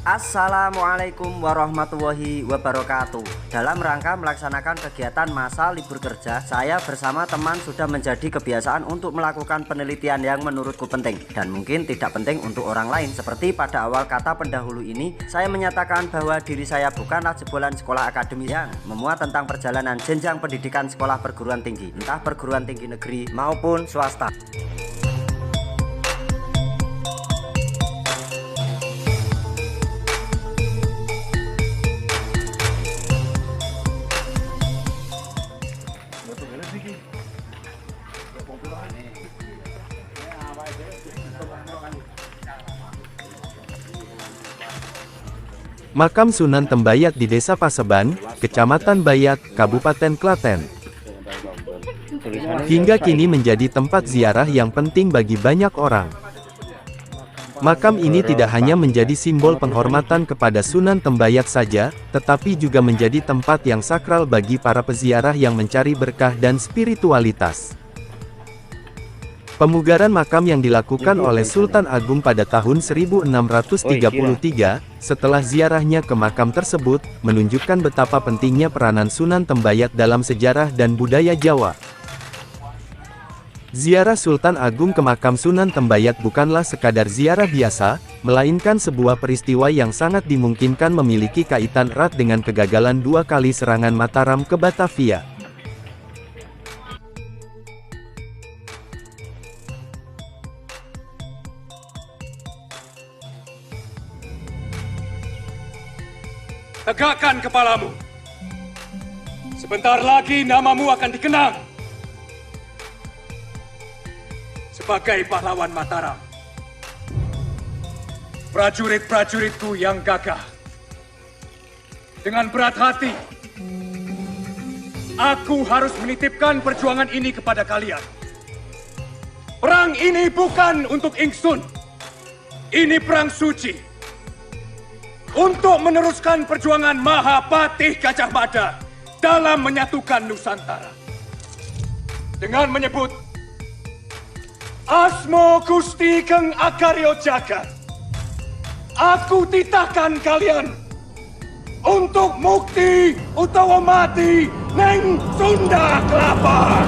Assalamualaikum warahmatullahi wabarakatuh. Dalam rangka melaksanakan kegiatan masa libur kerja, saya bersama teman sudah menjadi kebiasaan untuk melakukan penelitian yang menurutku penting dan mungkin tidak penting untuk orang lain. Seperti pada awal kata pendahulu ini, saya menyatakan bahwa diri saya bukanlah jebolan sekolah akademis yang memuat tentang perjalanan jenjang pendidikan sekolah perguruan tinggi, entah perguruan tinggi negeri maupun swasta. Makam Sunan Tembayat di Desa Paseban, Kecamatan Bayat, Kabupaten Klaten. Hingga kini menjadi tempat ziarah yang penting bagi banyak orang. Makam ini tidak hanya menjadi simbol penghormatan kepada Sunan Tembayat saja, tetapi juga menjadi tempat yang sakral bagi para peziarah yang mencari berkah dan spiritualitas. Pemugaran makam yang dilakukan oleh Sultan Agung pada tahun 1633, setelah ziarahnya ke makam tersebut, menunjukkan betapa pentingnya peranan Sunan Tembayat dalam sejarah dan budaya Jawa. Ziarah Sultan Agung ke makam Sunan Tembayat bukanlah sekadar ziarah biasa, melainkan sebuah peristiwa yang sangat dimungkinkan memiliki kaitan erat dengan kegagalan dua kali serangan Mataram ke Batavia. Tegakkan kepalamu. Sebentar lagi namamu akan dikenang sebagai pahlawan Mataram. Prajurit-prajuritku yang gagah, dengan berat hati, aku harus menitipkan perjuangan ini kepada kalian. Perang ini bukan untuk ingsun. Ini perang suci. Untuk meneruskan perjuangan Mahapatih Gajah Mada dalam menyatukan Nusantara. Dengan menyebut Asmo Gusti Keng Agaryo Jagat, aku titahkan kalian untuk mukti utawa mati neng Sunda Kelapa.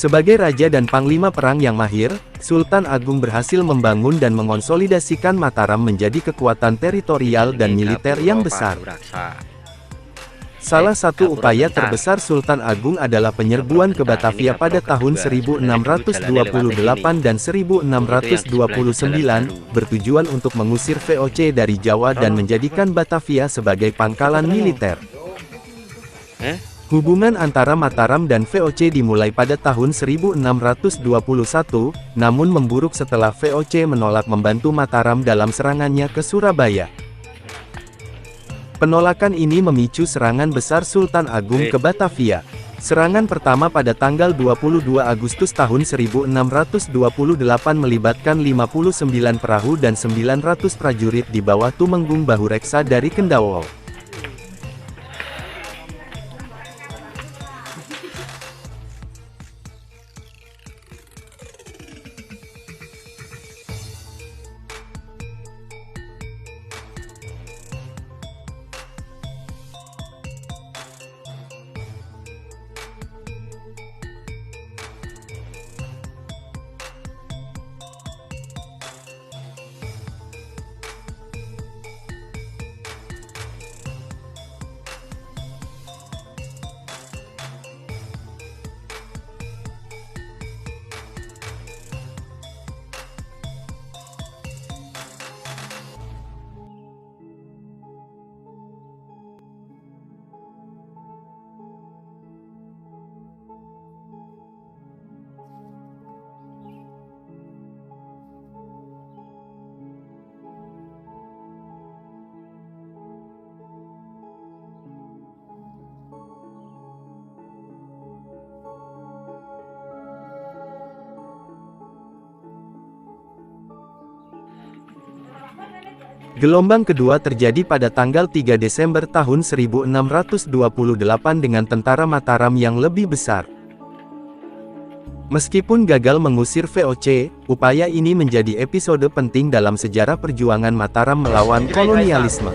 Sebagai raja dan panglima perang yang mahir, Sultan Agung berhasil membangun dan mengonsolidasikan Mataram menjadi kekuatan teritorial dan militer yang besar. Salah satu upaya terbesar Sultan Agung adalah penyerbuan ke Batavia pada tahun 1628 dan 1629, bertujuan untuk mengusir VOC dari Jawa dan menjadikan Batavia sebagai pangkalan militer. Hubungan antara Mataram dan VOC dimulai pada tahun 1621, namun memburuk setelah VOC menolak membantu Mataram dalam serangannya ke Surabaya. Penolakan ini memicu serangan besar Sultan Agung ke Batavia. Serangan pertama pada tanggal 22 Agustus tahun 1628 melibatkan 59 perahu dan 900 prajurit di bawah Tumenggung Bahureksa dari Kendawol. Gelombang kedua terjadi pada tanggal 3 Desember tahun 1628 dengan tentara Mataram yang lebih besar. Meskipun gagal mengusir VOC, upaya ini menjadi episode penting dalam sejarah perjuangan Mataram melawan kolonialisme.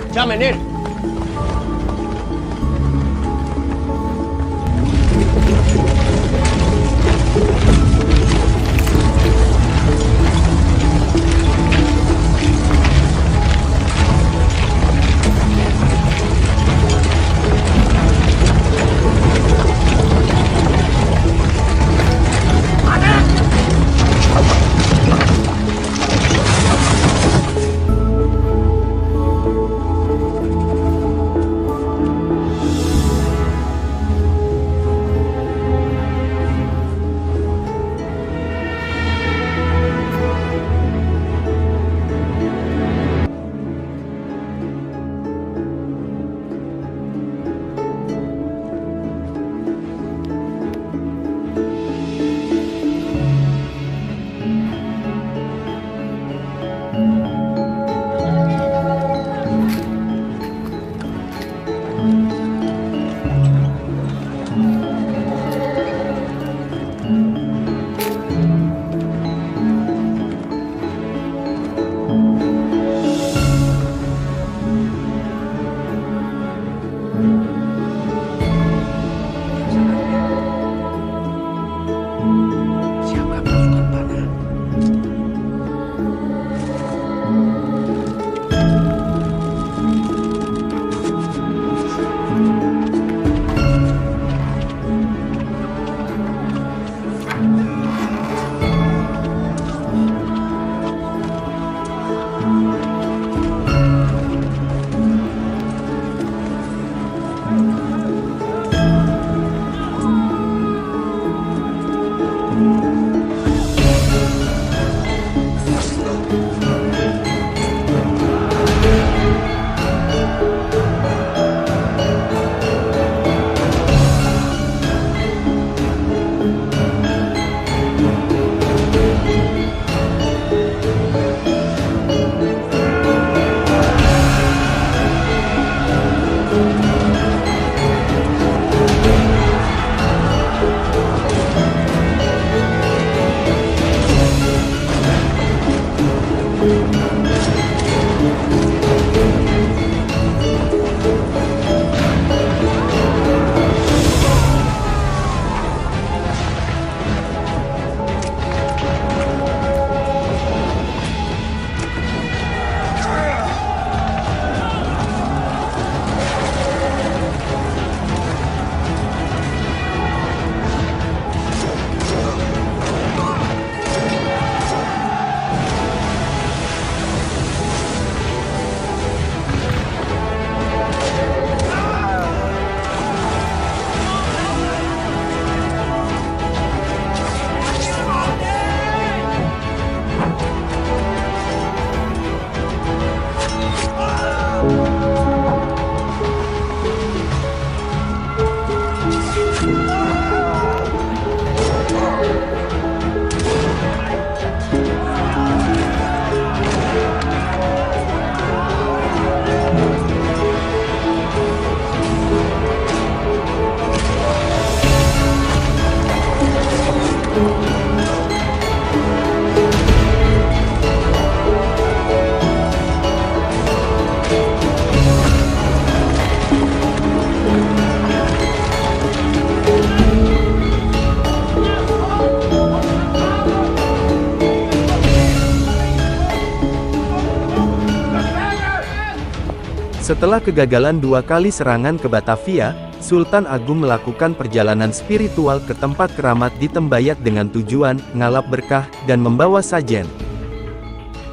Setelah kegagalan 2 kali serangan ke Batavia, Sultan Agung melakukan perjalanan spiritual ke tempat keramat di Tembayat dengan tujuan ngalap berkah dan membawa sajen.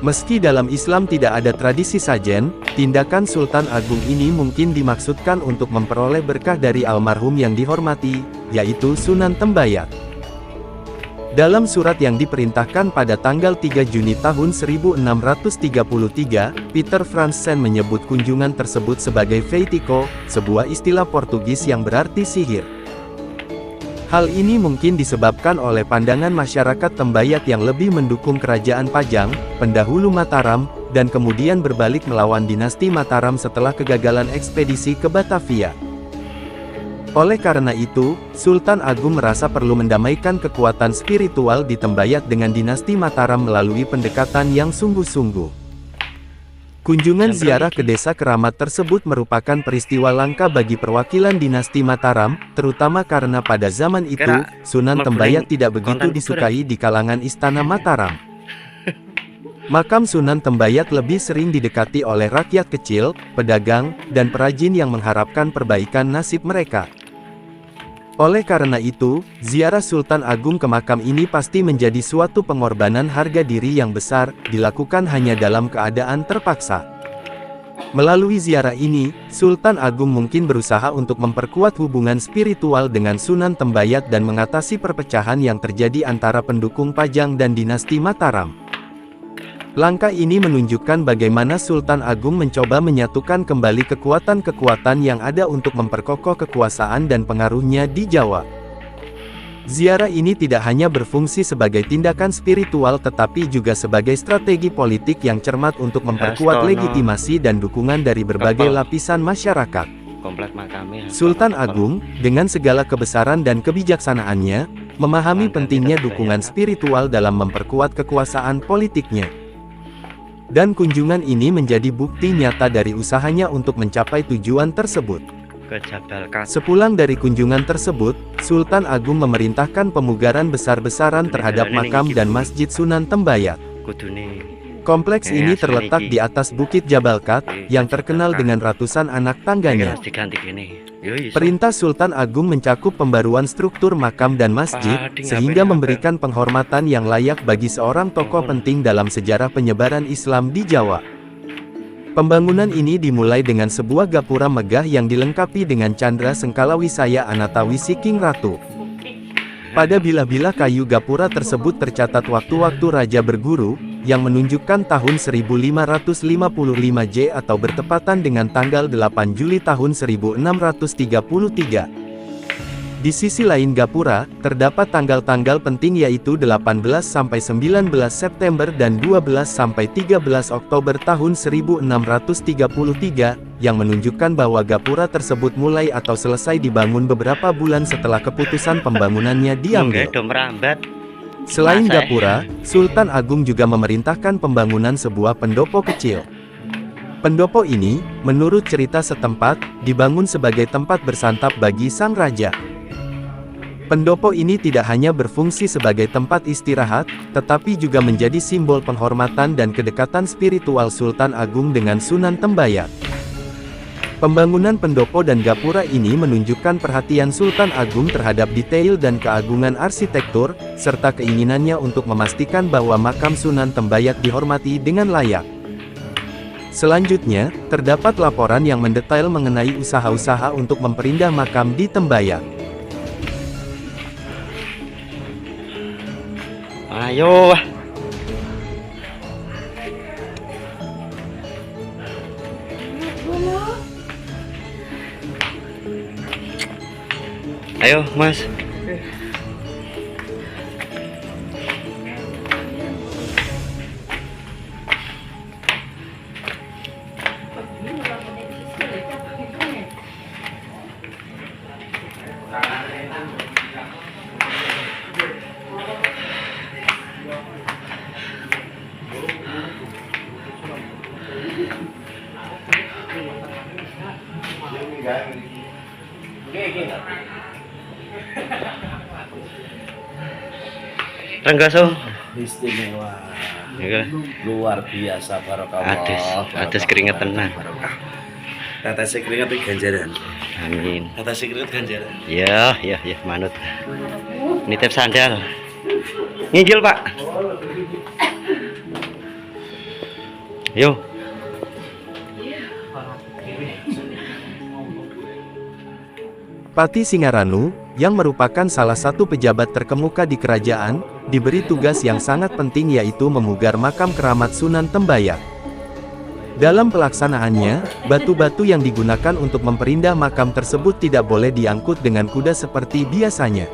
Meski dalam Islam tidak ada tradisi sajen, tindakan Sultan Agung ini mungkin dimaksudkan untuk memperoleh berkah dari almarhum yang dihormati, yaitu Sunan Tembayat. Dalam surat yang diperintahkan pada tanggal 3 Juni tahun 1633, Peter Franssen menyebut kunjungan tersebut sebagai feitiço, sebuah istilah Portugis yang berarti sihir. Hal ini mungkin disebabkan oleh pandangan masyarakat Tembayat yang lebih mendukung kerajaan Pajang, pendahulu Mataram, dan kemudian berbalik melawan dinasti Mataram setelah kegagalan ekspedisi ke Batavia. Oleh karena itu, Sultan Agung merasa perlu mendamaikan kekuatan spiritual di Tembayat dengan dinasti Mataram melalui pendekatan yang sungguh-sungguh. Kunjungan ziarah ke desa keramat tersebut merupakan peristiwa langka bagi perwakilan dinasti Mataram, terutama karena pada zaman itu, Sunan Tembayat tidak begitu disukai di kalangan istana Mataram. Makam Sunan Tembayat lebih sering didekati oleh rakyat kecil, pedagang, dan perajin yang mengharapkan perbaikan nasib mereka. Oleh karena itu, ziarah Sultan Agung ke makam ini pasti menjadi suatu pengorbanan harga diri yang besar, dilakukan hanya dalam keadaan terpaksa. Melalui ziarah ini, Sultan Agung mungkin berusaha untuk memperkuat hubungan spiritual dengan Sunan Tembayat dan mengatasi perpecahan yang terjadi antara pendukung Pajang dan dinasti Mataram. Langkah ini menunjukkan bagaimana Sultan Agung mencoba menyatukan kembali kekuatan-kekuatan yang ada untuk memperkokoh kekuasaan dan pengaruhnya di Jawa. Ziarah ini tidak hanya berfungsi sebagai tindakan spiritual tetapi juga sebagai strategi politik yang cermat untuk memperkuat legitimasi dan dukungan dari berbagai lapisan masyarakat. Sultan Agung, dengan segala kebesaran dan kebijaksanaannya, memahami pentingnya dukungan spiritual dalam memperkuat kekuasaan politiknya. Dan kunjungan ini menjadi bukti nyata dari usahanya untuk mencapai tujuan tersebut. Sepulang dari kunjungan tersebut, Sultan Agung memerintahkan pemugaran besar-besaran terhadap makam dan masjid Sunan Tembayat. Kompleks ini terletak di atas Bukit Jabal Kat, yang terkenal dengan ratusan anak tangganya. Perintah Sultan Agung mencakup pembaruan struktur makam dan masjid, sehingga memberikan penghormatan yang layak bagi seorang tokoh penting dalam sejarah penyebaran Islam di Jawa. Pembangunan ini dimulai dengan sebuah gapura megah yang dilengkapi dengan candra sengkalawisaya Anatawisi King Ratu. Pada bilah-bilah kayu gapura tersebut tercatat waktu-waktu raja berguru, yang menunjukkan tahun 1555J atau bertepatan dengan tanggal 8 Juli tahun 1633. Di sisi lain gapura, terdapat tanggal-tanggal penting yaitu 18–19 September dan 12–13 Oktober tahun 1633, yang menunjukkan bahwa gapura tersebut mulai atau selesai dibangun beberapa bulan setelah keputusan pembangunannya diambil. Selain gapura, Sultan Agung juga memerintahkan pembangunan sebuah pendopo kecil. Pendopo ini, menurut cerita setempat, dibangun sebagai tempat bersantap bagi sang raja. Pendopo ini tidak hanya berfungsi sebagai tempat istirahat, tetapi juga menjadi simbol penghormatan dan kedekatan spiritual Sultan Agung dengan Sunan Tembayat. Pembangunan pendopo dan gapura ini menunjukkan perhatian Sultan Agung terhadap detail dan keagungan arsitektur, serta keinginannya untuk memastikan bahwa makam Sunan Tembayat dihormati dengan layak. Selanjutnya, terdapat laporan yang mendetail mengenai usaha-usaha untuk memperindah makam di Tembayat. Ayo. Ayo, Mas. Renggaso istimewa, luar biasa, barokallah. Adas keringet tenang. Tetesi keringet itu ganjaran. Amin. Tetesi keringet ganjaran. Ya, manut. Nitip sandal. Nginjil, Pak. Yo. Pati Singaranu, yang merupakan salah satu pejabat terkemuka di kerajaan, diberi tugas yang sangat penting yaitu memugar makam keramat Sunan Tembayat. Dalam pelaksanaannya, batu-batu yang digunakan untuk memperindah makam tersebut tidak boleh diangkut dengan kuda seperti biasanya,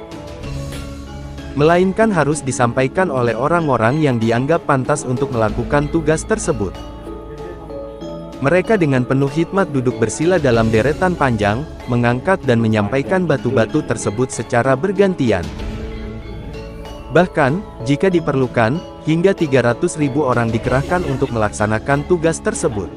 melainkan harus disampaikan oleh orang-orang yang dianggap pantas untuk melakukan tugas tersebut. Mereka dengan penuh hikmat duduk bersila dalam deretan panjang, mengangkat dan menyampaikan batu-batu tersebut secara bergantian. Bahkan, jika diperlukan, hingga 300.000 orang dikerahkan untuk melaksanakan tugas tersebut.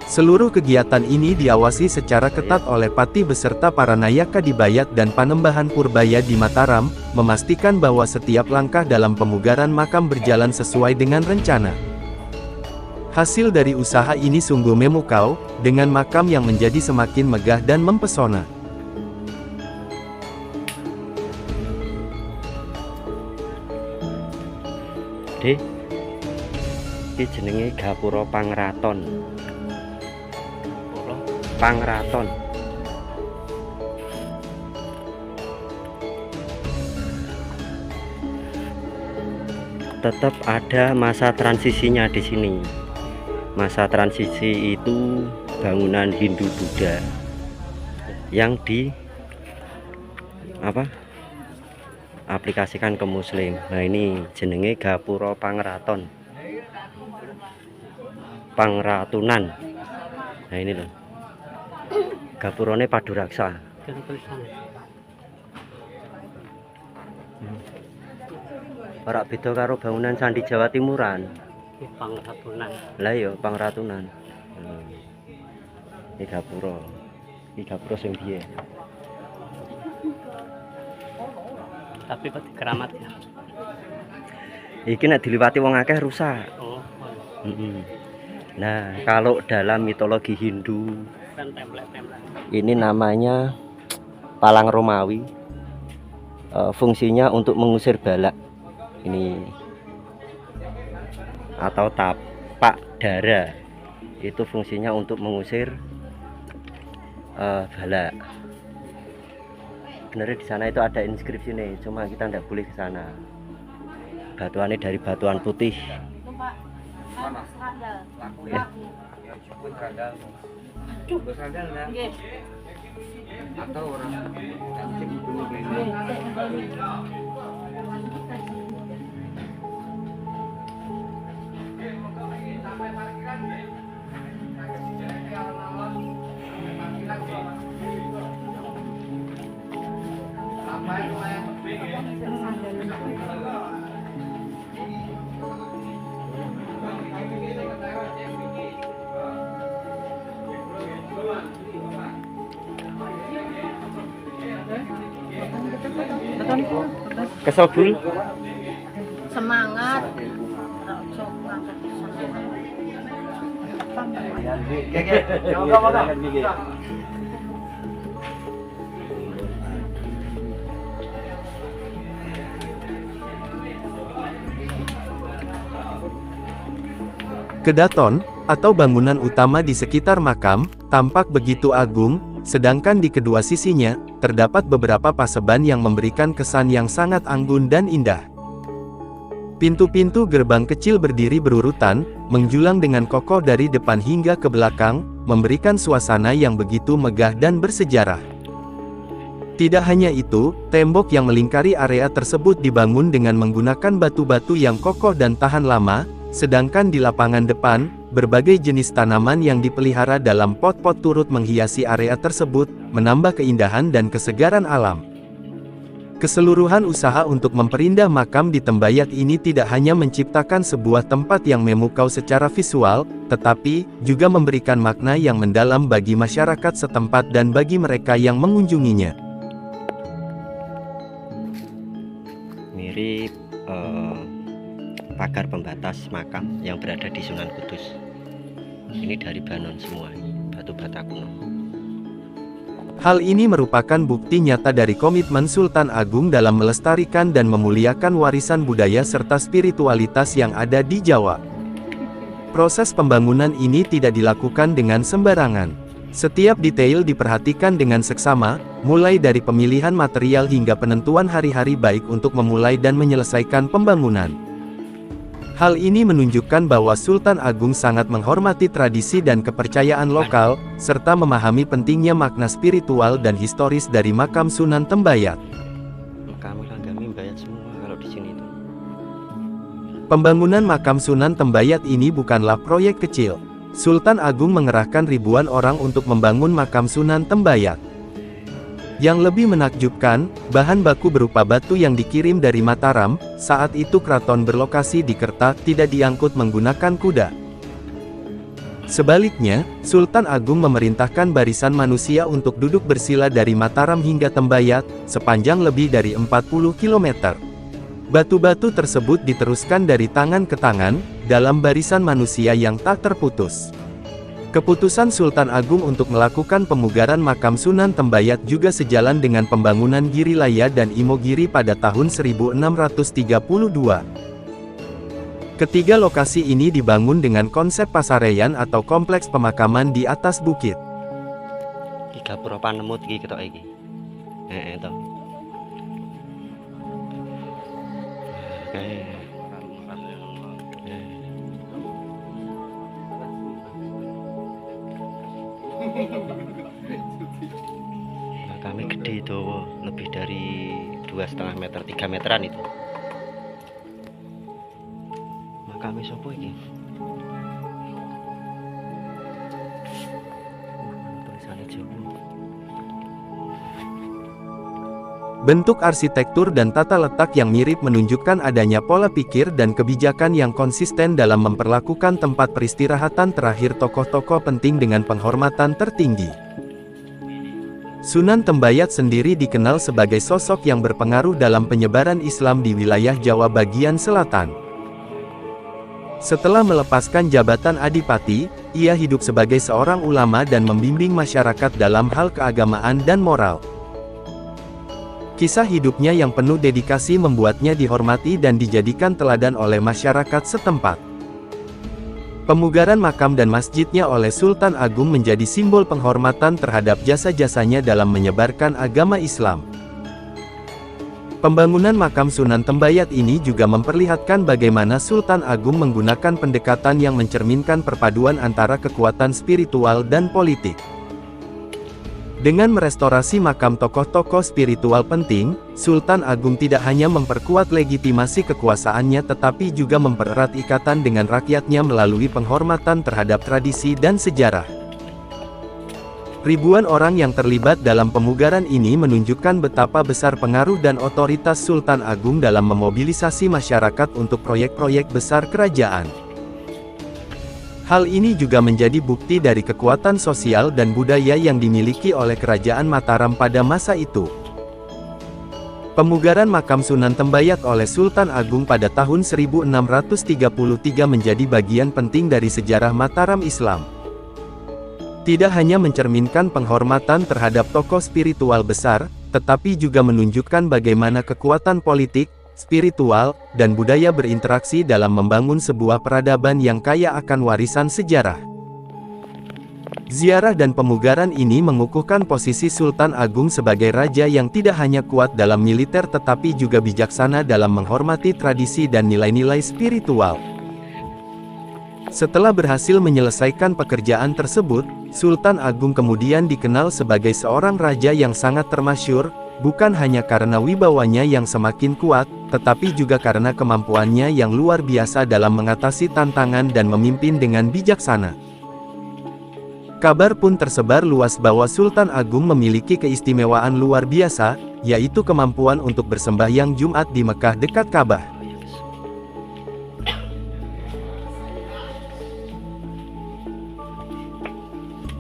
Seluruh kegiatan ini diawasi secara ketat oleh Pati beserta para Nayaka di Bayat dan Panembahan Purbaya di Mataram, memastikan bahwa setiap langkah dalam pemugaran makam berjalan sesuai dengan rencana. Hasil dari usaha ini sungguh memukau, dengan makam yang menjadi semakin megah dan mempesona. Dek, iki jenenge Gapura Pangraton. Pangraton. Tetap ada masa transisinya di sini. Masa transisi itu bangunan Hindu Buddha yang aplikasikan ke Muslim. Nah, ini jenenge Gapura Pangraton. Pangratunan. Nah, ini loh. Gapurane Paduraksa. Ora beda karo bangunan Candi Jawa Timuran. Pangratunan. Lah ya Pangratunan. Ini Gapura. Ini Gapura sing piye? Tapi kok dikeramat ya? Iki nek diliwati wong akeh rusak. Oh. Nah, kalau dalam mitologi Hindu, Kan template-template. ini namanya palang Romawi. Fungsinya untuk mengusir balak. Ini atau tapak dara. Itu fungsinya untuk mengusir balak. Benernya di sana itu ada inskripsi nih, cuma kita tidak boleh ke sana. Batuannya dari batuan putih. Ya. Kesel bul? Semangat. Kedaton, atau bangunan utama di sekitar makam, tampak begitu agung, sedangkan di kedua sisinya, terdapat beberapa paseban yang memberikan kesan yang sangat anggun dan indah. Pintu-pintu gerbang kecil berdiri berurutan, menjulang dengan kokoh dari depan hingga ke belakang, memberikan suasana yang begitu megah dan bersejarah. Tidak hanya itu, tembok yang melingkari area tersebut dibangun dengan menggunakan batu-batu yang kokoh dan tahan lama, sedangkan di lapangan depan, berbagai jenis tanaman yang dipelihara dalam pot-pot turut menghiasi area tersebut, menambah keindahan dan kesegaran alam. Keseluruhan usaha untuk memperindah makam di Tembayat ini tidak hanya menciptakan sebuah tempat yang memukau secara visual, tetapi juga memberikan makna yang mendalam bagi masyarakat setempat dan bagi mereka yang mengunjunginya. Mirip pagar pembatas makam yang berada di Sunan Kudus. Ini dari Banon semua, batu bata kuno. Hal ini merupakan bukti nyata dari komitmen Sultan Agung dalam melestarikan dan memuliakan warisan budaya serta spiritualitas yang ada di Jawa. Proses pembangunan ini tidak dilakukan dengan sembarangan. Setiap detail diperhatikan dengan seksama, mulai dari pemilihan material hingga penentuan hari-hari baik untuk memulai dan menyelesaikan pembangunan. Hal ini menunjukkan bahwa Sultan Agung sangat menghormati tradisi dan kepercayaan lokal, serta memahami pentingnya makna spiritual dan historis dari makam Sunan Tembayat. Kami langgami bayat semua kalau di sini itu. Pembangunan makam Sunan Tembayat ini bukanlah proyek kecil. Sultan Agung mengerahkan ribuan orang untuk membangun makam Sunan Tembayat. Yang lebih menakjubkan, bahan baku berupa batu yang dikirim dari Mataram, saat itu keraton berlokasi di Kerta, tidak diangkut menggunakan kuda. Sebaliknya, Sultan Agung memerintahkan barisan manusia untuk duduk bersila dari Mataram hingga Tembayat, sepanjang lebih dari 40 km. Batu-batu tersebut diteruskan dari tangan ke tangan, dalam barisan manusia yang tak terputus. Keputusan Sultan Agung untuk melakukan pemugaran makam Sunan Tembayat juga sejalan dengan pembangunan Girilaya dan Imogiri pada tahun 1632. Ketiga lokasi ini dibangun dengan konsep pasareyan atau kompleks pemakaman di atas bukit. Iki gapura panemut iki ketok iki. To. Makamnya gede itu, lebih dari 2,5 meter, 3 meteran itu. Makamnya siapa ini? Tulisannya Jawa. Bentuk arsitektur dan tata letak yang mirip menunjukkan adanya pola pikir dan kebijakan yang konsisten dalam memperlakukan tempat peristirahatan terakhir tokoh-tokoh penting dengan penghormatan tertinggi. Sunan Tembayat sendiri dikenal sebagai sosok yang berpengaruh dalam penyebaran Islam di wilayah Jawa bagian selatan. Setelah melepaskan jabatan adipati, ia hidup sebagai seorang ulama dan membimbing masyarakat dalam hal keagamaan dan moral. Kisah hidupnya yang penuh dedikasi membuatnya dihormati dan dijadikan teladan oleh masyarakat setempat. Pemugaran makam dan masjidnya oleh Sultan Agung menjadi simbol penghormatan terhadap jasa-jasanya dalam menyebarkan agama Islam. Pembangunan makam Sunan Tembayat ini juga memperlihatkan bagaimana Sultan Agung menggunakan pendekatan yang mencerminkan perpaduan antara kekuatan spiritual dan politik. Dengan merestorasi makam tokoh-tokoh spiritual penting, Sultan Agung tidak hanya memperkuat legitimasi kekuasaannya tetapi juga mempererat ikatan dengan rakyatnya melalui penghormatan terhadap tradisi dan sejarah. Ribuan orang yang terlibat dalam pemugaran ini menunjukkan betapa besar pengaruh dan otoritas Sultan Agung dalam memobilisasi masyarakat untuk proyek-proyek besar kerajaan. Hal ini juga menjadi bukti dari kekuatan sosial dan budaya yang dimiliki oleh Kerajaan Mataram pada masa itu. Pemugaran makam Sunan Tembayat oleh Sultan Agung pada tahun 1633 menjadi bagian penting dari sejarah Mataram Islam. Tidak hanya mencerminkan penghormatan terhadap tokoh spiritual besar, tetapi juga menunjukkan bagaimana kekuatan politik, spiritual, dan budaya berinteraksi dalam membangun sebuah peradaban yang kaya akan warisan sejarah. Ziarah dan pemugaran ini mengukuhkan posisi Sultan Agung sebagai raja yang tidak hanya kuat dalam militer tetapi juga bijaksana dalam menghormati tradisi dan nilai-nilai spiritual. Setelah berhasil menyelesaikan pekerjaan tersebut, Sultan Agung kemudian dikenal sebagai seorang raja yang sangat termasyhur, bukan hanya karena wibawanya yang semakin kuat, tetapi juga karena kemampuannya yang luar biasa dalam mengatasi tantangan dan memimpin dengan bijaksana. Kabar pun tersebar luas bahwa Sultan Agung memiliki keistimewaan luar biasa, yaitu kemampuan untuk bersembahyang Jumat di Mekah dekat Ka'bah.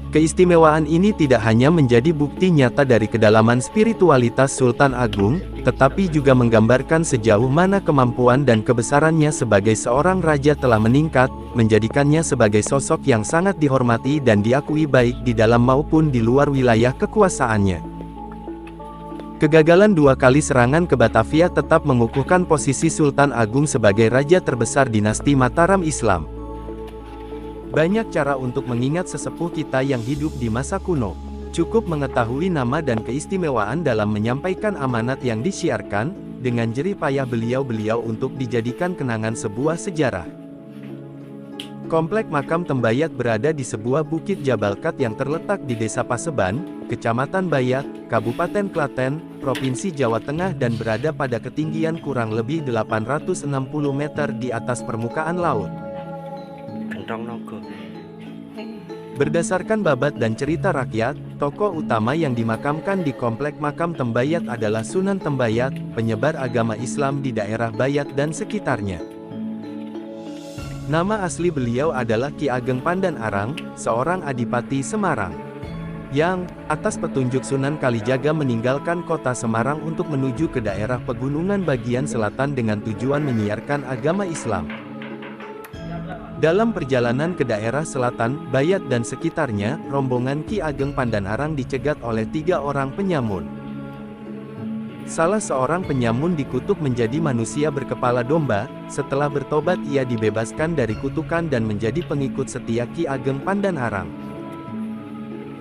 Keistimewaan ini tidak hanya menjadi bukti nyata dari kedalaman spiritualitas Sultan Agung, tetapi juga menggambarkan sejauh mana kemampuan dan kebesarannya sebagai seorang raja telah meningkat, menjadikannya sebagai sosok yang sangat dihormati dan diakui baik di dalam maupun di luar wilayah kekuasaannya. Kegagalan 2 kali serangan ke Batavia tetap mengukuhkan posisi Sultan Agung sebagai raja terbesar dinasti Mataram Islam. Banyak cara untuk mengingat sesepuh kita yang hidup di masa kuno. Cukup mengetahui nama dan keistimewaan dalam menyampaikan amanat yang disiarkan, dengan jerih payah beliau-beliau untuk dijadikan kenangan sebuah sejarah. Komplek makam Tembayat berada di sebuah bukit Jabal Kat yang terletak di Desa Paseban, Kecamatan Bayat, Kabupaten Klaten, Provinsi Jawa Tengah dan berada pada ketinggian kurang lebih 860 meter di atas permukaan laut. Gendong Nogo. Berdasarkan babat dan cerita rakyat, tokoh utama yang dimakamkan di komplek makam Tembayat adalah Sunan Tembayat, penyebar agama Islam di daerah Bayat dan sekitarnya. Nama asli beliau adalah Ki Ageng Pandanarang, seorang adipati Semarang, yang, atas petunjuk Sunan Kalijaga meninggalkan kota Semarang untuk menuju ke daerah pegunungan bagian selatan dengan tujuan menyiarkan agama Islam. Dalam perjalanan ke daerah selatan, Bayat dan sekitarnya, rombongan Ki Ageng Pandanarang dicegat oleh 3 orang penyamun. Salah seorang penyamun dikutuk menjadi manusia berkepala domba. Setelah bertobat ia dibebaskan dari kutukan dan menjadi pengikut setia Ki Ageng Pandanarang.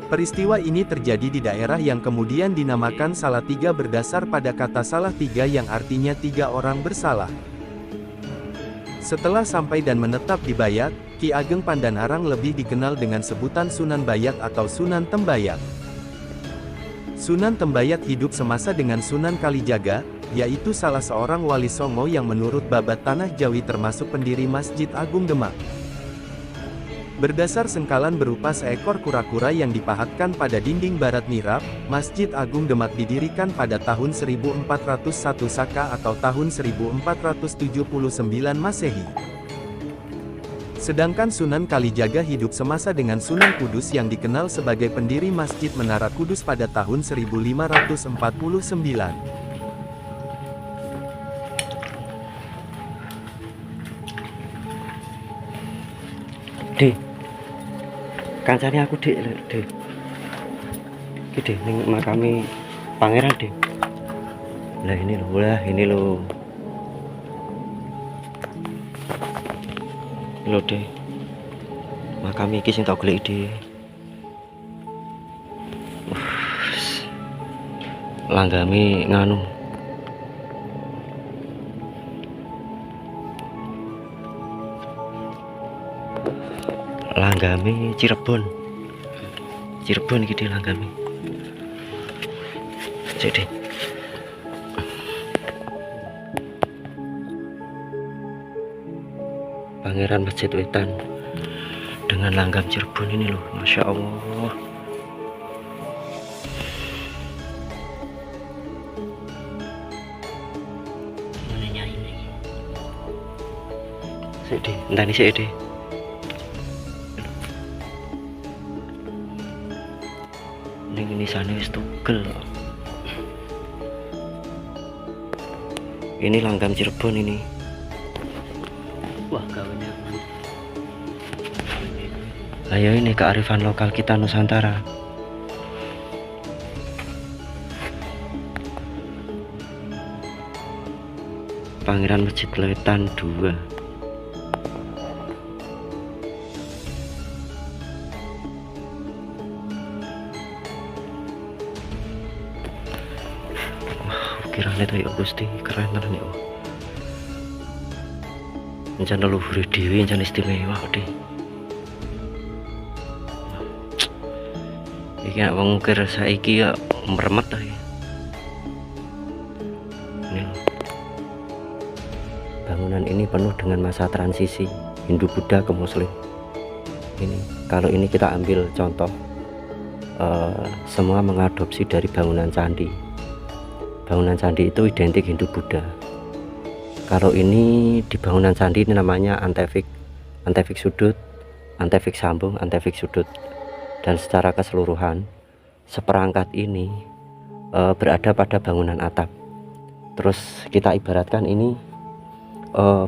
Peristiwa ini terjadi di daerah yang kemudian dinamakan Salatiga berdasar pada kata Salatiga yang artinya 3 orang bersalah. Setelah sampai dan menetap di Bayat, Ki Ageng Pandanarang lebih dikenal dengan sebutan Sunan Bayat atau Sunan Tembayat. Sunan Tembayat hidup semasa dengan Sunan Kalijaga, yaitu salah seorang wali Songo yang menurut babat Tanah Jawi termasuk pendiri Masjid Agung Demak. Berdasar sengkalan berupa seekor kura-kura yang dipahatkan pada dinding barat mihrab, Masjid Agung Demak didirikan pada tahun 1401 Saka atau tahun 1479 Masehi. Sedangkan Sunan Kalijaga hidup semasa dengan Sunan Kudus yang dikenal sebagai pendiri Masjid Menara Kudus pada tahun 1549. Dek, kancane aku dek, dek. Iki dek ning makame pangeran dek. Lah ini loh. Lho deh, makam iki sing tak golek deh. Langgame nganu. Langgame Cirebon. Cirebon iki deh langgame. Cek deh. Pangeran Masjid Wetan dengan langgam Cirebon ini loh, Masya Allah. Sik deh, entah sik deh. Ini sana wis tugel. Ini langgam Cirebon ini. Wah, gawennya. Ayo ini kearifan lokal kita Nusantara. Pangeran Masjid Wetan 2. Kirane to ya Gusti, keren tenan ya. Encen leluhur dhewe encen istimewa deh. Iki nek wong ukir saiki ya meremet ta ya. Bangunan ini penuh dengan masa transisi Hindu Buddha ke Muslim. Ini kalau ini kita ambil contoh, semua mengadopsi dari bangunan candi. Bangunan candi itu identik Hindu Buddha. Kalau ini di bangunan candi ini namanya antefik sudut, antefik sambung, antefik sudut. Dan secara keseluruhan seperangkat ini berada pada bangunan atap. Terus kita ibaratkan ini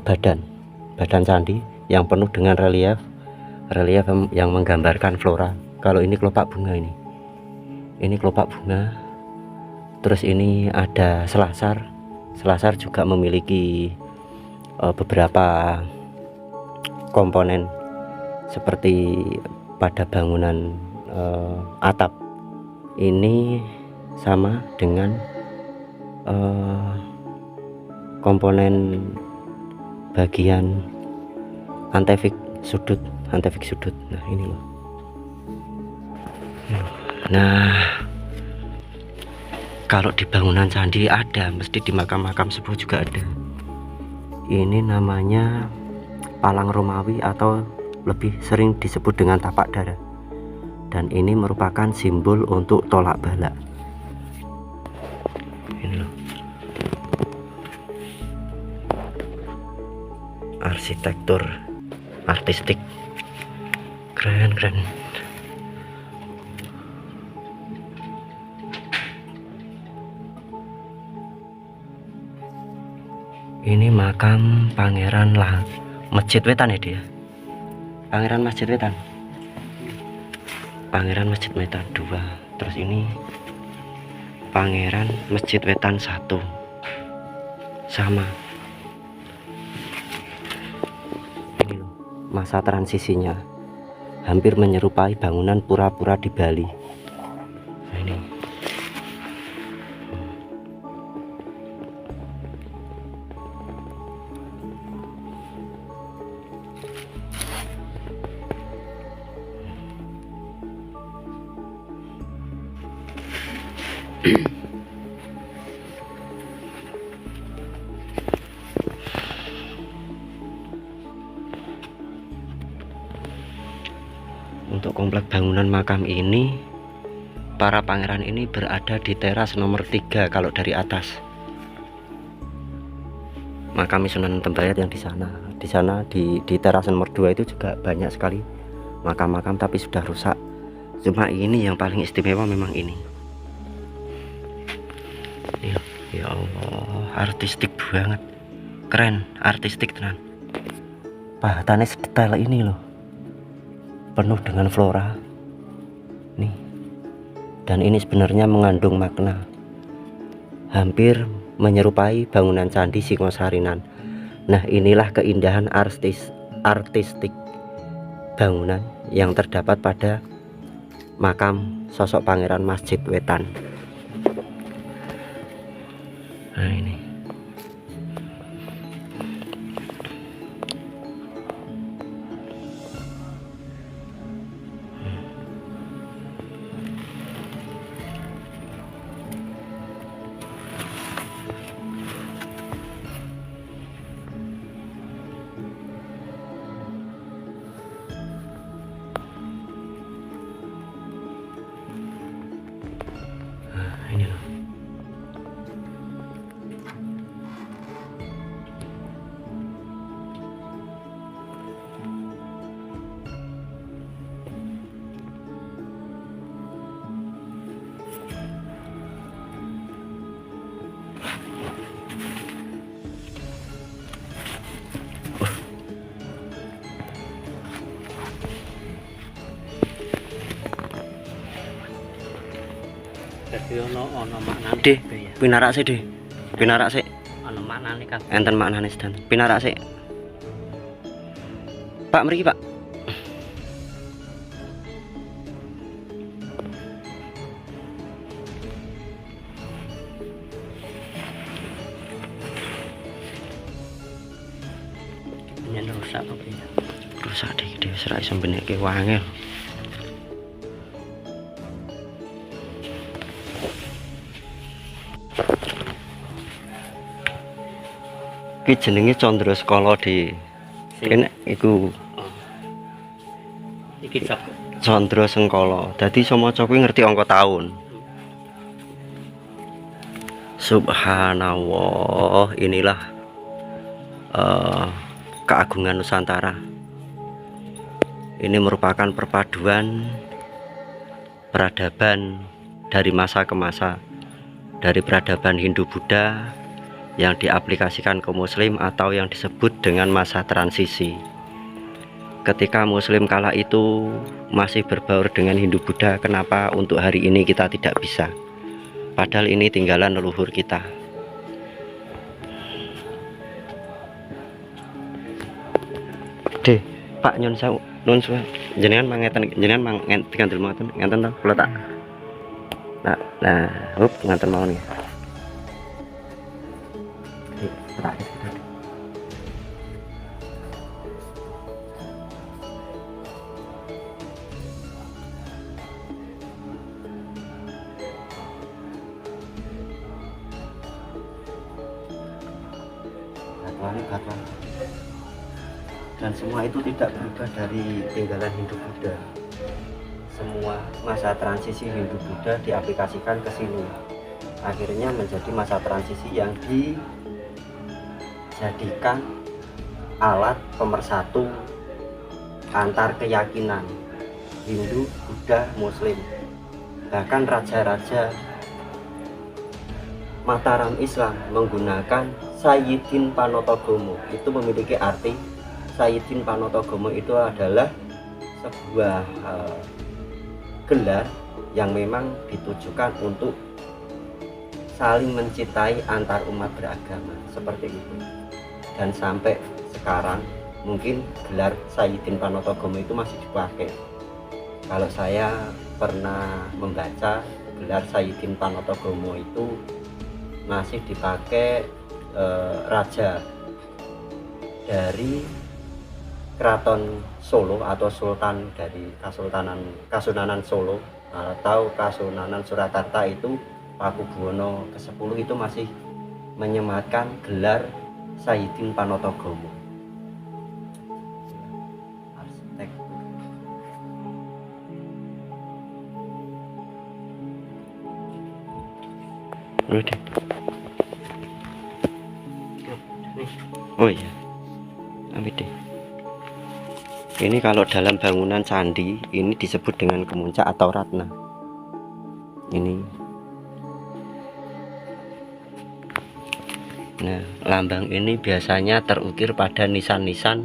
badan candi yang penuh dengan relief yang menggambarkan flora. Kalau ini kelopak bunga ini kelopak bunga. Terus ini ada selasar juga memiliki beberapa komponen seperti pada bangunan atap. Ini sama dengan komponen bagian antefik sudut. Nah ini loh. Nah kalau di bangunan candi ada, mesti di makam-makam sepuh juga ada. Ini namanya palang Romawi atau lebih sering disebut dengan tapak dara. dan ini merupakan simbol untuk tolak bala. Ini loh, arsitektur artistik keren. Ini makam Pangeran Masjid Wetan ya dia. Pangeran Masjid Wetan. Pangeran Masjid Wetan 2. Terus ini Pangeran Masjid Wetan 1. Sama. Ini loh, masa transisinya hampir menyerupai bangunan pura-pura di Bali. Nah, ini. Untuk komplek bangunan makam ini, para pangeran ini berada di teras nomor 3 kalau dari atas. Makam Sunan Tembayat yang di sana. Di sana di teras nomor 2 itu juga banyak sekali makam-makam tapi sudah rusak. Cuma ini yang paling istimewa memang ini. Ya Allah, artistik banget. Keren, artistik tenan. Pahatannya sedetail ini loh. Penuh dengan flora nih, dan ini sebenarnya mengandung makna hampir menyerupai bangunan candi Singosarinan. Nah, inilah keindahan artistik bangunan yang terdapat pada makam sosok Pangeran Masjid Wetan. Nah, ini loh. Jadi ono maknane Deh, ya. pinarak sih deh. Pinarak sih. Ono maknane kabeh. Enten maknane sedan. Pinarak sih. Pak, mriki, Pak. Yen rusak apa ya? Rusak deh wis ra iso mbenekke wangel. Iki jenenge Candra Sekala di kene iku Iki cap. Candra Sengkala. Dadi somaca kuwi ngerti angka taun. Subhanallah, inilah keagungan Nusantara. Ini merupakan perpaduan peradaban dari masa ke masa, dari peradaban Hindu-Buddha yang diaplikasikan ke Muslim atau yang disebut dengan masa transisi. Ketika Muslim kala itu masih berbaur dengan Hindu-Buddha, kenapa untuk hari ini kita tidak bisa? Padahal ini tinggalan leluhur kita. Deh, Pak Nyon Sewu, nun suwe. Jenengan mangeten, jenengan mangan dulu ngenten to, kula tak. Nah, hup nganten mawon nggih. Terakhir. Batuan. Dan semua itu tidak berubah dari tinggalan Hindu Buddha. semua masa transisi Hindu-Buddha diaplikasikan ke sini. Akhirnya menjadi masa transisi yang dijadikan alat pemersatu antar keyakinan Hindu, Buddha, Muslim. Bahkan raja-raja Mataram Islam menggunakan Sayyidin Panotogomo. Itu memiliki arti, Sayyidin Panotogomo itu adalah sebuah gelar yang memang ditujukan untuk saling mencintai antar umat beragama, seperti itu. Dan sampai sekarang mungkin gelar Sayyidin Panotogomo itu masih dipakai. Kalau saya pernah membaca, gelar Sayyidin Panotogomo itu masih dipakai raja dari Keraton Solo atau sultan dari Kasunanan Solo atau Kasunanan Surakarta itu Pakubuwono ke-10 itu masih menyematkan gelar Sayyidin Panotogomo. Arsitektur. Udah. Oh iya, ambil deh. Ini kalau dalam bangunan candi ini disebut dengan kemuncak atau ratna. Ini. Nah, lambang ini biasanya terukir pada nisan-nisan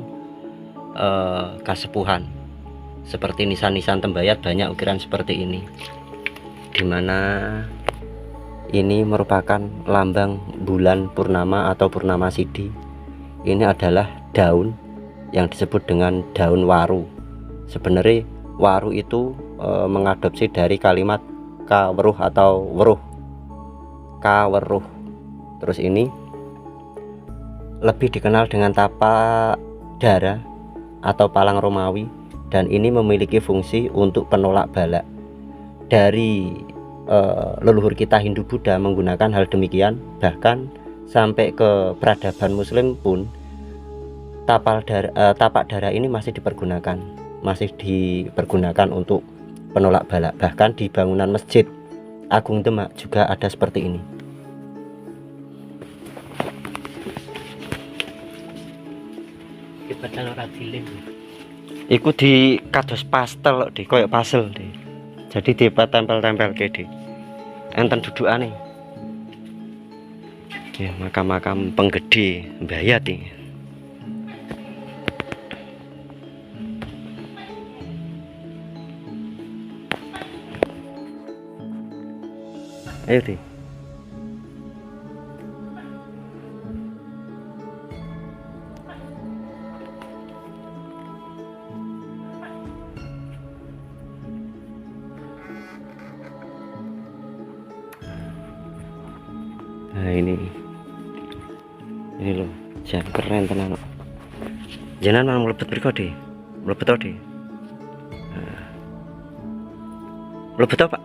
kasepuhan. Seperti nisan-nisan Tembayat banyak ukiran seperti ini. Dimana ini merupakan lambang bulan purnama atau purnama sidi. Ini adalah daun yang disebut dengan daun waru. Sebenarnya waru itu mengadopsi dari kalimat kaweruh atau weruh, kaweruh. Terus ini lebih dikenal dengan tapak dara atau palang Romawi, dan ini memiliki fungsi untuk penolak bala. Dari leluhur kita Hindu Buddha menggunakan hal demikian, bahkan sampai ke peradaban Muslim pun tapak dara ini masih dipergunakan untuk penolak bala. Bahkan di bangunan Masjid Agung Demak juga ada seperti ini. Padahal ora dilem. Iku di kados pastel di koyok pastel di. Jadi ditempel-tempel ke di. Enten dudukane. Ya, makam-makam penggede Mbayat iki. Ayo di. Nah ini loh, jangan keren tenan. Jangan mau mlebet mriko di, mlebet di. Mlebet apa?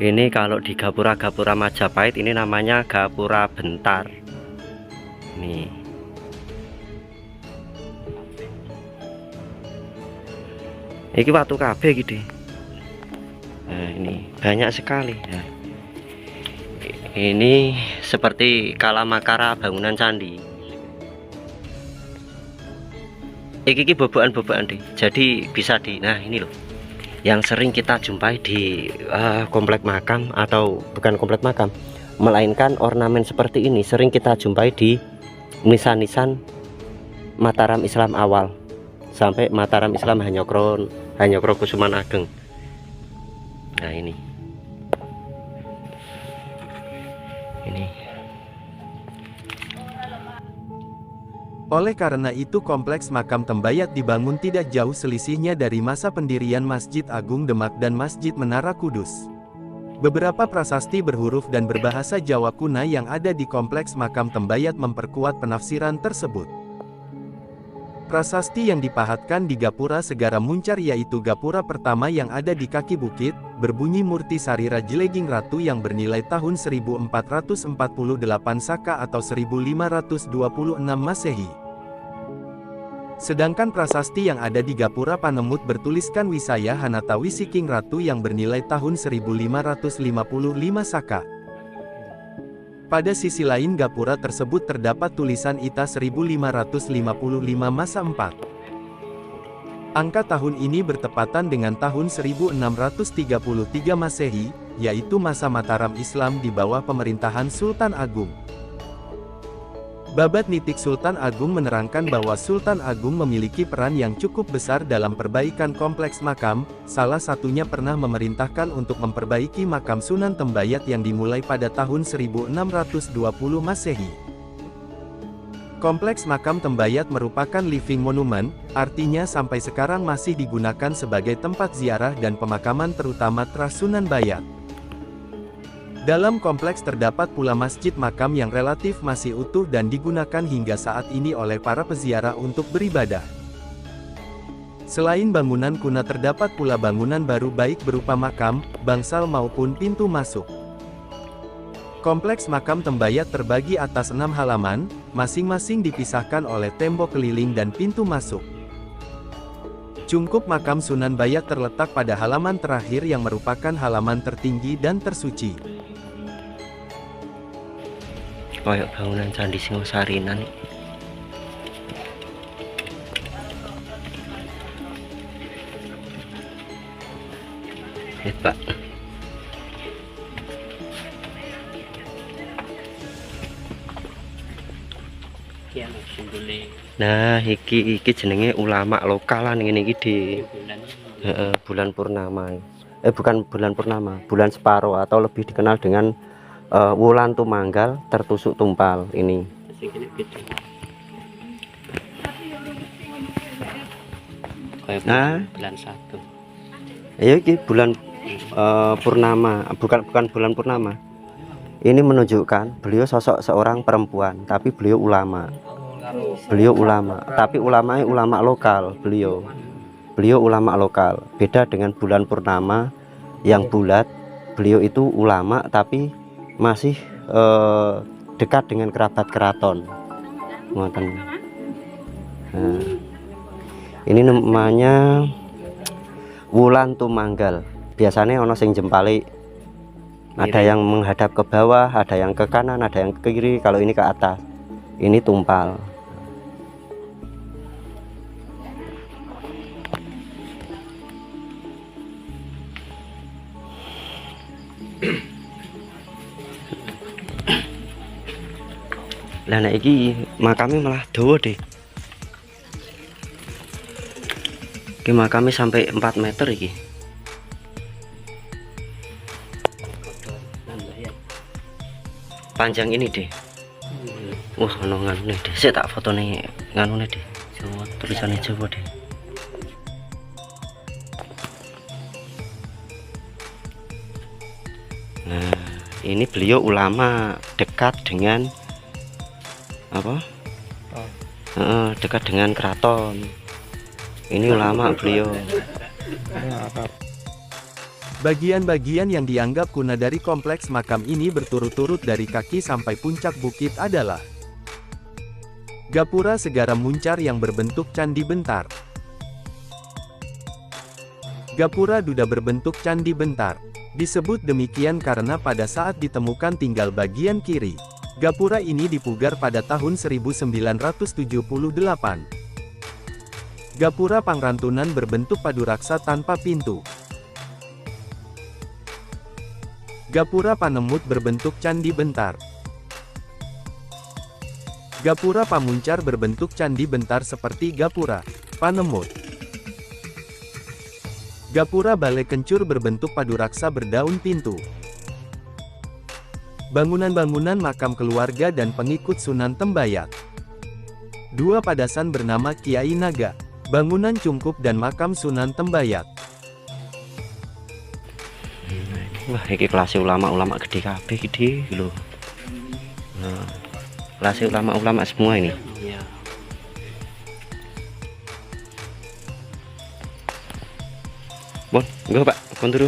Ini kalau di gapura-gapura Majapahit ini namanya gapura bentar. Nih. Iki watu kabeh gitu. Nah, ini banyak sekali. Nah, ini seperti kalamakara bangunan candi. Iki bobokan-bobokan deh. Jadi bisa di. Nah, ini loh. Yang sering kita jumpai di komplek makam, atau bukan komplek makam, melainkan ornamen seperti ini sering kita jumpai di nisan-nisan Mataram Islam awal sampai Mataram Islam Hanyokro Kusuman Ageng. Nah ini Oleh karena itu kompleks makam Tembayat dibangun tidak jauh selisihnya dari masa pendirian Masjid Agung Demak dan Masjid Menara Kudus. Beberapa prasasti berhuruf dan berbahasa Jawa kuna yang ada di kompleks makam Tembayat memperkuat penafsiran tersebut. Prasasti yang dipahatkan di Gapura Segara Muncar yaitu Gapura pertama yang ada di kaki bukit, berbunyi Murti Sari Rajileging Ratu yang bernilai tahun 1448 Saka atau 1526 Masehi. Sedangkan prasasti yang ada di Gapura Panemut bertuliskan Wisaya Hanata Wisiking Ratu yang bernilai tahun 1555 Saka. Pada sisi lain Gapura tersebut terdapat tulisan Ita 1555 Masa 4. Angka tahun ini bertepatan dengan tahun 1633 Masehi, yaitu masa Mataram Islam di bawah pemerintahan Sultan Agung. Babat Nitik Sultan Agung menerangkan bahwa Sultan Agung memiliki peran yang cukup besar dalam perbaikan kompleks makam, salah satunya pernah memerintahkan untuk memperbaiki makam Sunan Tembayat yang dimulai pada tahun 1620 Masehi. Kompleks makam Tembayat merupakan living monument, artinya sampai sekarang masih digunakan sebagai tempat ziarah dan pemakaman terutama Tras Sunan Bayat. Dalam kompleks terdapat pula masjid makam yang relatif masih utuh dan digunakan hingga saat ini oleh para peziarah untuk beribadah. Selain bangunan kuno terdapat pula bangunan baru baik berupa makam, bangsal maupun pintu masuk. Kompleks makam Tembayat terbagi atas 6 halaman, masing-masing dipisahkan oleh tembok keliling dan pintu masuk. Cungkup makam Sunan Bayat terletak pada halaman terakhir yang merupakan halaman tertinggi dan tersuci. Kayak bangunan Candi Singosarinan. Lihat Pak. Nah, iki jenenge ulama lokalan ngene iki di bulan purnama. Bukan bulan purnama, bulan separo atau lebih dikenal dengan Wulan Tumanggal tertusuk tumpal ini. Nah, bulan 1. Ya ini bulan purnama, bukan bulan purnama. Ini menunjukkan beliau sosok seorang perempuan, tapi beliau ulama. Beliau ulama, tapi ulamanya ulama lokal. Beliau ulama lokal. Beda dengan bulan purnama yang bulat. Beliau itu ulama tapi masih dekat dengan kerabat keraton. Nah, ini namanya Wulan Tumanggal. Biasanya ono sing jempali, ada yang menghadap ke bawah, ada yang ke kanan, ada yang ke kiri. Kalau ini ke atas, ini tumpal. Lah nek iki makame malah dawa deh. Iki makame sampai 4 meter iki. Panjang ini deh. Wah, ono nganune deh. Saya tak fotone nganune deh. Jawa, tulisannya Jawa deh. Nah, ini beliau ulama dekat dengan apa? Dekat dengan keraton. Ini ulama beliau. Bagian-bagian yang dianggap kuno dari kompleks makam ini berturut-turut dari kaki sampai puncak bukit adalah Gapura Segara Muncar yang berbentuk candi bentar, Gapura Duda berbentuk candi bentar. Disebut demikian karena pada saat ditemukan tinggal bagian kiri. Gapura ini dipugar pada tahun 1978. Gapura Pangrantunan berbentuk paduraksa tanpa pintu. Gapura Panemut berbentuk candi bentar. Gapura Pamuncar berbentuk candi bentar seperti Gapura Panemut. Gapura Balai Kencur berbentuk paduraksa berdaun pintu. Bangunan-bangunan makam keluarga dan pengikut Sunan Tembayat. Dua padasan bernama Kiai Naga, bangunan cungkup dan makam Sunan Tembayat. Wah, ini kelas ulama-ulama gede kabeh gede lho. Nah, kelas ulama-ulama semua ini. Iya. Bon, enggak Pak, kon turu.